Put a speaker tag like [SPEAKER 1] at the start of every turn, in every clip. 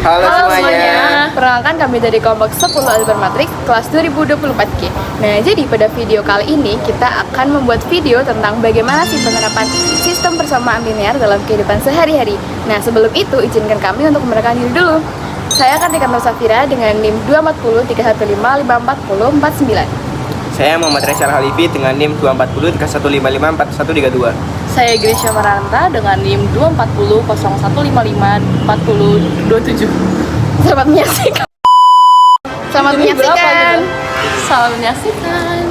[SPEAKER 1] Halo semuanya.
[SPEAKER 2] Perkenalkan kami dari kelompok 10 Algebra Matrix kelas 2024G. Nah, jadi pada video kali ini kita akan membuat video tentang bagaimana sih penerapan sistem persamaan linear dalam kehidupan sehari-hari. Nah, sebelum itu izinkan kami untuk memperkenalkan diri dulu. Saya Kartika Nur Safira dengan NIM 240 315 540 49.
[SPEAKER 1] Saya Muhammad Reza Halifi dengan NIM 240 3155 4132.
[SPEAKER 3] Saya Grisha Maranta dengan NIM 240 0155 4027.
[SPEAKER 2] Selamat menyaksikan. Selamat menyaksikan.
[SPEAKER 3] Salam menyaksikan.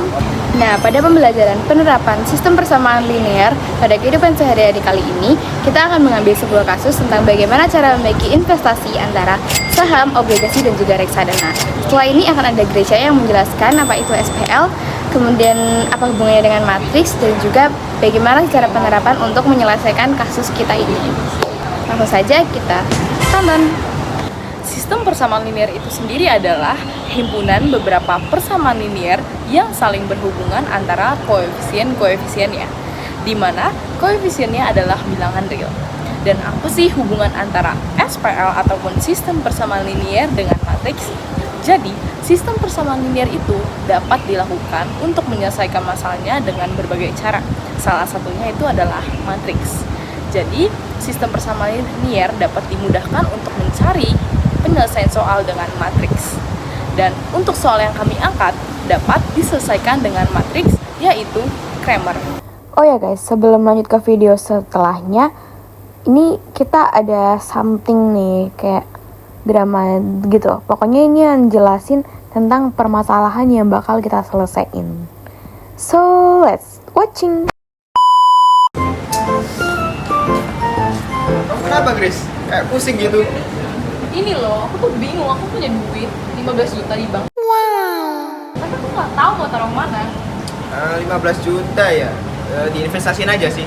[SPEAKER 2] Nah, pada pembelajaran penerapan sistem persamaan linear pada kehidupan sehari-hari kali ini, kita akan mengambil sebuah kasus tentang bagaimana cara memiliki investasi antara saham, obligasi, dan juga reksadana. Setelah ini akan ada Grisha yang menjelaskan apa itu SPL, kemudian apa hubungannya dengan matriks, dan juga bagaimana cara penerapan untuk menyelesaikan kasus kita ini. Langsung saja kita tonton.
[SPEAKER 3] Sistem persamaan linear itu sendiri adalah himpunan beberapa persamaan linear yang saling berhubungan antara koefisien-koefisiennya, di mana koefisiennya adalah bilangan real. Dan apa sih hubungan antara SPL ataupun sistem persamaan linear dengan matriks? Jadi, sistem persamaan linear itu dapat dilakukan untuk menyelesaikan masalahnya dengan berbagai cara. Salah satunya itu adalah matriks. Jadi, sistem persamaan linear dapat dimudahkan untuk mencari penyelesaian soal dengan matriks. Dan untuk soal yang kami angkat dapat diselesaikan dengan matriks, yaitu Cramer.
[SPEAKER 2] Oh ya guys, sebelum lanjut ke video setelahnya, ini kita ada something nih, kayak drama gitu. Pokoknya ini yang jelasin tentang permasalahan yang bakal kita selesaiin. So, let's watching.
[SPEAKER 1] Kenapa, Gris? Kayak pusing gitu.
[SPEAKER 3] Ini loh, aku tuh bingung, aku punya duit 15 juta di bank. Wow. Tapi aku nggak tahu mau taruh mana.
[SPEAKER 1] 15 juta ya? Diinvestasiin aja sih.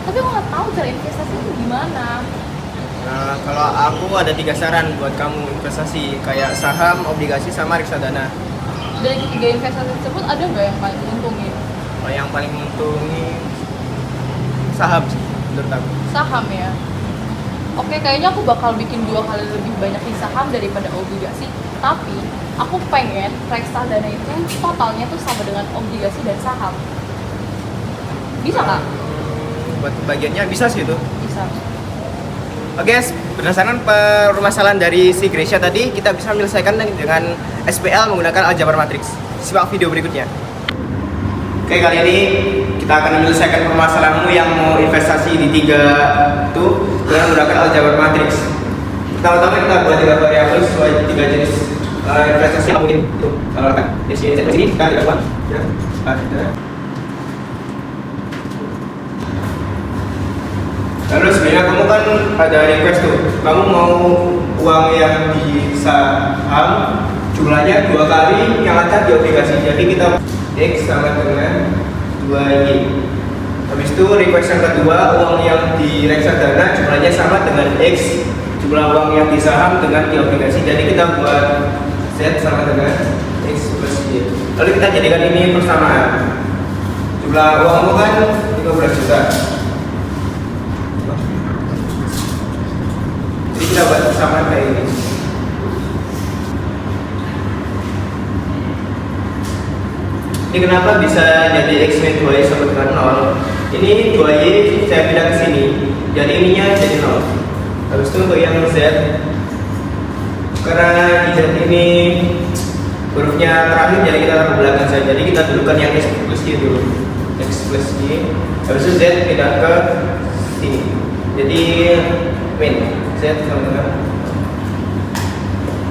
[SPEAKER 3] Tapi aku nggak tahu cara investasi itu gimana.
[SPEAKER 1] Kalau aku ada 3 saran buat kamu investasi, kayak saham, obligasi, sama reksadana.
[SPEAKER 3] Dari ketiga investasi tersebut ada nggak yang paling menguntungin?
[SPEAKER 1] Kalau yang paling menguntungin saham sih, menurut aku.
[SPEAKER 3] Saham ya. Oke, kayaknya aku bakal bikin 2 kali lebih banyak di saham daripada obligasi. Tapi aku pengen reksadana itu totalnya tuh sama dengan obligasi dan saham. Bisa nggak?
[SPEAKER 1] Buat bagiannya bisa sih itu.
[SPEAKER 3] Bisa.
[SPEAKER 1] Oke, berdasarkan permasalahan dari si Grisha tadi, kita bisa menyelesaikan dengan SPL menggunakan aljabar matriks. Simak video berikutnya. Oke, kali ini kita akan menyelesaikan permasalahanmu yang mau investasi di 3 itu dengan menggunakan aljabar matriks. Pertama-tama kita buat 3 variabel sesuai 3 jenis investasi yang mungkin itu. Kalau kan di sini kita tidak buat. Ya, ada. Lalu sebenarnya kamu kan ada request tuh, kamu mau uang yang di saham jumlahnya 2 kali yang ada di obligasi. Jadi kita X sama dengan 2Y. Habis itu request yang kedua, uang yang di reksadana jumlahnya sama dengan X, jumlah uang yang di saham dengan di obligasi. Jadi kita buat Z sama dengan X plus Y. Lalu kita jadikan ini persamaan. Jumlah uangmu kan 15 juta. Jadi kita buat persamaan kayak ini. Ini kenapa bisa jadi X min 2Y sama dengan 0? Ini 2Y saya pindah ke sini, jadi ininya jadi 0. Habis itu untuk yang Z, karena di Z ini hurufnya terakhir, jadi kita taruh belakang saja. Jadi kita dudukkan yang X plus Y dulu. X plus Y. Habis itu Z pindah ke sini. Jadi min Z sama dengan.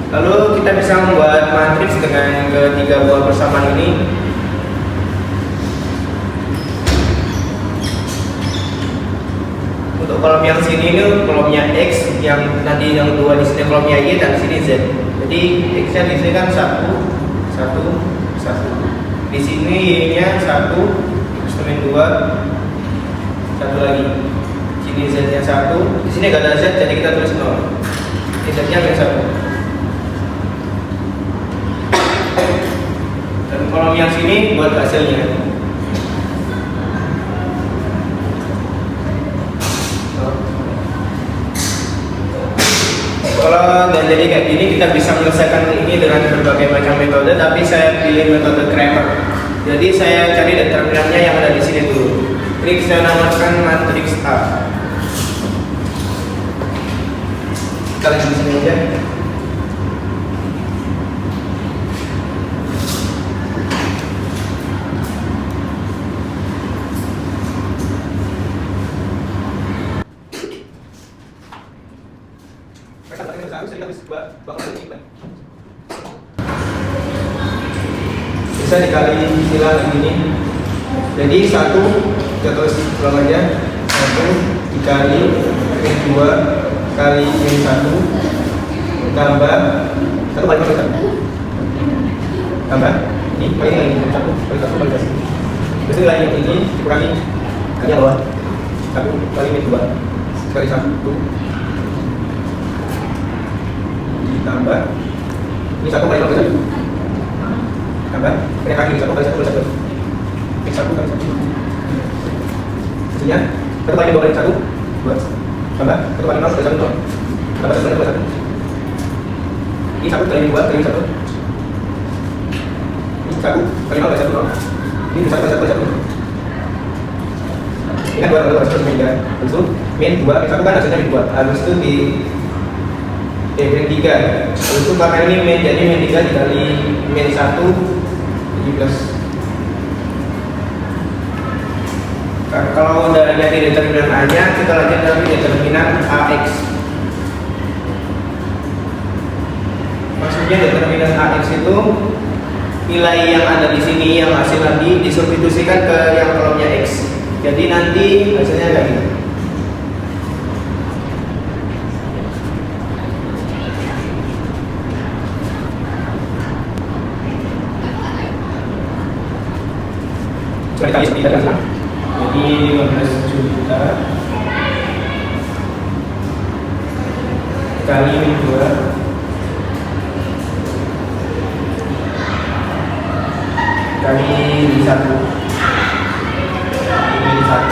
[SPEAKER 1] Lalu kita bisa membuat matriks dengan ketiga buah persamaan ini. Untuk kolom yang sini ini kolomnya X, yang nanti yang 2 di sini kolomnya Y, dan di sini Z. Jadi X-nya di sini kan 1, 1, 1. Di sini Y-nya 1, X min 2, 1 lagi. Di sini Z-nya 1, di sini gak ada Z, jadi kita tulis 0. Ini Z-nya min 1. Dan kolom yang sini buat hasilnya. Kalau Dan jadi kayak gini kita bisa menyelesaikan ini dengan berbagai macam metode, tapi saya pilih metode Cramer. Jadi saya cari determinannya yang ada di sini dulu. Klik saya namakan matriks A. Kita lihat di sini aja. Bisa dikali istilah begini. Jadi 1 kita tulis ulang aja, 1 dikali min 2 kali min 1 tambah 1 kali min 1 tambah ini kali min 1 kali 1 kali 1. Terus nilai yang ini dikurangi kali yang bawah 1 kali min 2 kali 1 ditambah ini 1 kali 1 tambah ini kali 1 kali 1 kali 1 ini 1 kali 1 hasilnya 1 kali 2 kali 1 2 tambah 1 kali 0 kali 1 tambah 1 kali 1 ini 1 kali 2 kali 1 ini 1 kali 0 kali 1 0 ini 1 kali 1 kali 1 ini kan 2 kali 2 kali 1 habis itu min 2 min 1 kan hasilnya min 2 habis itu di min 3 habis itu karena ini min jadi min 3 dikali min 1 jadi plus. Kalau udah jadi determinan A nya kita lanjut dari determinan AX. Maksudnya determinan AX itu nilai yang ada di sini yang hasil tadi disubstitusikan ke yang kolomnya X. Jadi nanti hasilnya kayak gini. Coba dikali seperti tadi kan. Jadi 15 juta kali min 2 kali min 1 min 1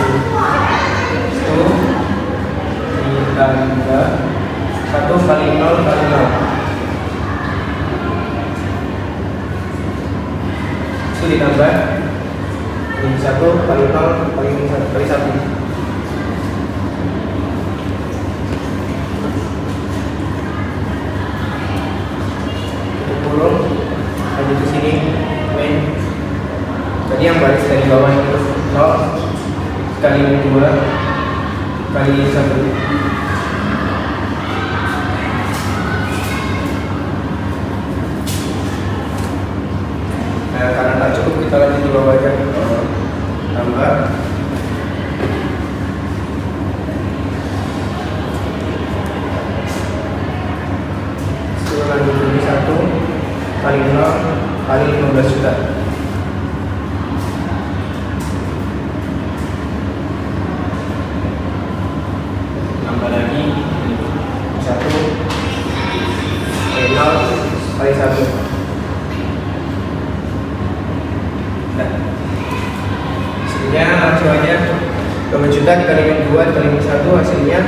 [SPEAKER 1] itu ditambah 1 kali 0 kali 0 itu ditambah min 1 kali 0 kali min 1 kali 1 kurung lanjut ke sini min. Jadi yang baris dari bawah itu 0 kali min 2 kali 1. Nah, karena tak cukup kita lanjut di bawah aja. Tambah lanjut ini 1 kali 0 kali 15 juta. Tambah lagi 1 kali 0 kali 1. Nah, hasilnya langsung aja 20 juta dikali min 2 dikali min 1 hasilnya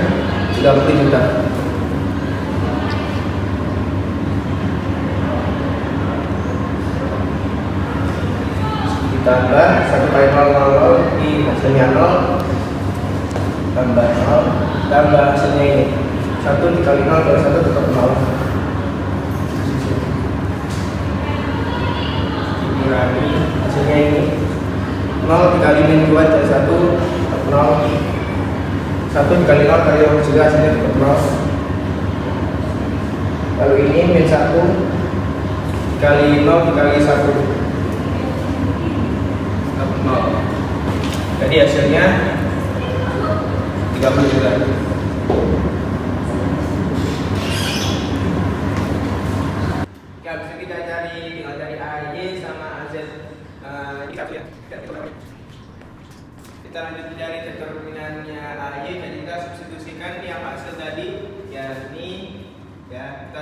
[SPEAKER 1] 30 juta. Tambah 1 kali 0 0 di hasilnya 0 tambah 0 tambah hasilnya ini 1 dikali 0 kali 1 tetap 0 dikurangi hasilnya ini 0 dikali min 2 dari 1 tetap 0 1 dikali 0 kali 0 juga hasilnya tetap 0. Lalu ini min 1 dikali 0 dikali 1 0. Jadi hasilnya 30 juta. Ya, bisa kita cari tinggal cari AY sama AZ. Ini satu ya. Kita lanjut mencari determinannya AY. Jadi kita substitusikan yang hasil tadi ya ini ya kita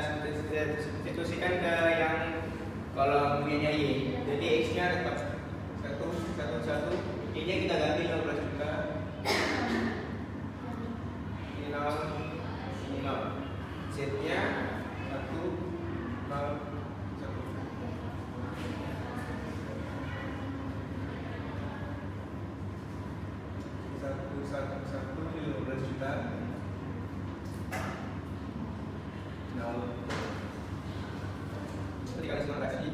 [SPEAKER 1] substitusikan ke yang kolom Y-nya Y. Jadi X-nya tetap 1 Y-nya kita ganti 15 juta. Ini 0 Z-nya satu 15 juta. Nol. Itu dikali 9 kali.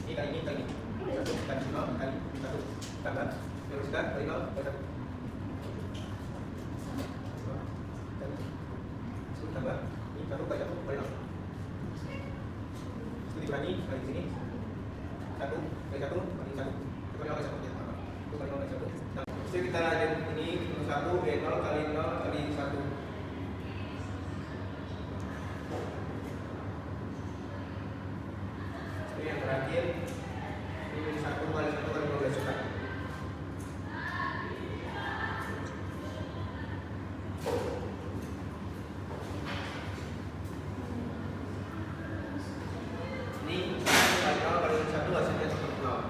[SPEAKER 1] Ini kali ini kali. Satu kali 9 kali 1 tambah 15 juta kali 0 kali 1. Tambah ini 1 kali 1 kali 0. Itu dibagi kali sini. 1 kali 1 kali 1. Itu kali 0 kali 1 ya. Itu kali 0 kali 1. Jadi kita lanjut ini 1 B0 kali 0 kali 1. Jadi yang terakhir ini 1 kali 1 kali 15 juta. Ini 1 kali 0 kali 1 hasilnya tetap 0.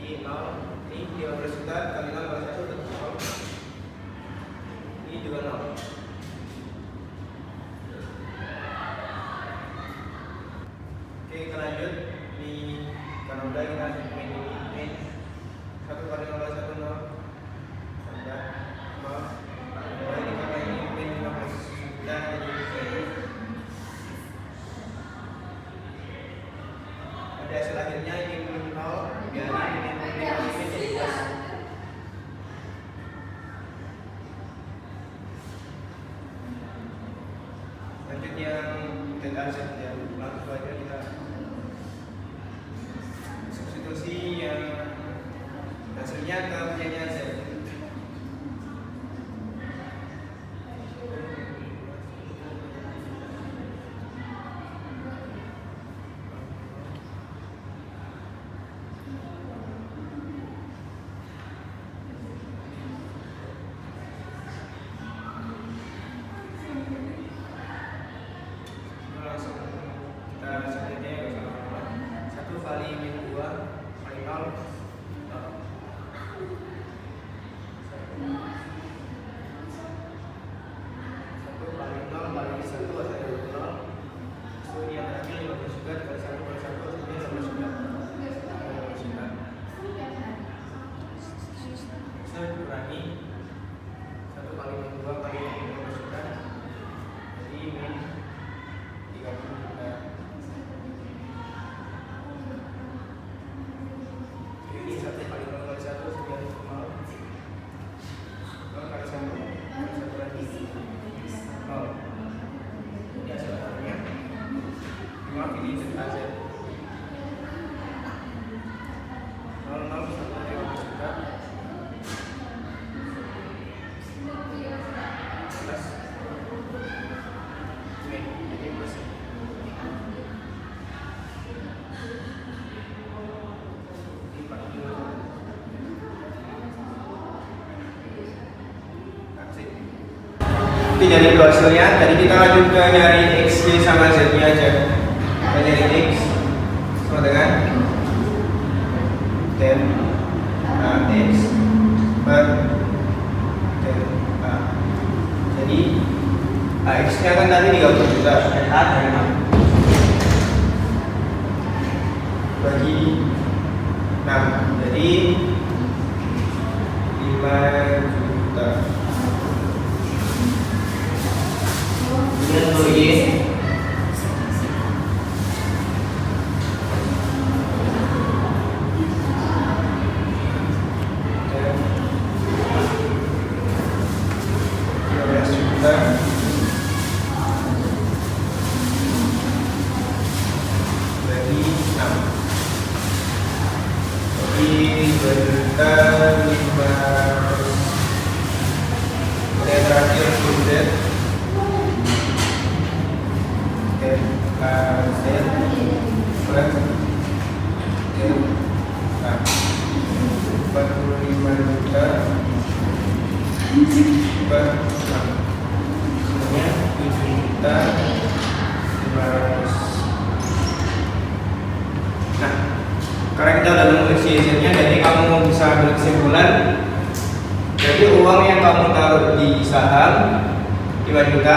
[SPEAKER 1] Jadi 0 ini 15 juta kali 0 kali 1 tetap 0. Ini juga 0. Oke, kita lanjut. Ini karena udah kita main ini 1 kali 0 kali 1 0 tambah 0. Nah, ini karena ini main 15 juta jadi ada hasil akhirnya ini 0 biar ini jadi plus. Lanjut yang delta z ya, langsung aja kita substitusi yang hasilnya ke punyanya z. Langsung kita sebenarnya ya, 1 kali min 2 kali 0 1 kali 0 kali 1 hasilnya 0. So ini yang terakhir 15 juta dikali 1 kali 1 hasilnya 15 juta. 15 juta. So dikurangi 1 kali min 2 kali 15 juta. Jadi min 30 juta. Ini 1 kali 0 kali 1 sekian 0. 0 kali 1 kali 1 lagi 0. Ini hasil akhirnya. Maaf ini delta z. 0 0 1 15 juta. Plus min jadi plus. Itu jadi dua hasilnya. Tadi kita lanjut ke nyari x sama z nya aja. Kita nyari x sama dengan dan x per dan a. Jadi x nya kan tadi 30 juta dan a dari 6 bagi 6 jadi 5 juta. Kemudian untuk y karena kita udah menulis hasilnya, jadi kamu bisa ambil kesimpulan. Jadi uang yang kamu taruh di saham 5 juta,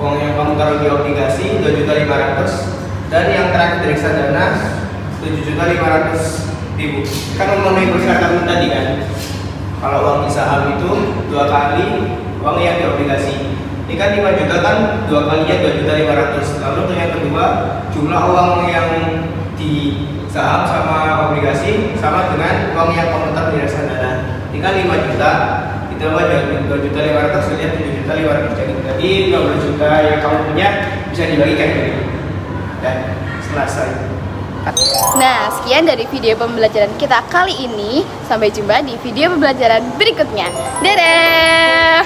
[SPEAKER 1] uang yang kamu taruh di obligasi 2.500.000, dan yang terakhir dari reksadana 7.500.000. Kan memenuhi persyaratan tadi kan. Kalau uang di saham itu 2 kali uang yang di obligasi. Ini kan 5 juta kan 2 kalinya 2.500.000. Lalu untuk yang kedua, jumlah uang yang di saham sama obligasi sama dengan uang yang kamu tetap di reksadana. Ini kan 5 juta ditambah 2.500.000 jadi 7.500.000. Jadi 15 juta yang kamu punya bisa dibagi kayak gini. Dan selesai.
[SPEAKER 2] Nah, sekian dari video pembelajaran kita kali ini. Sampai jumpa di video pembelajaran berikutnya. Dadah!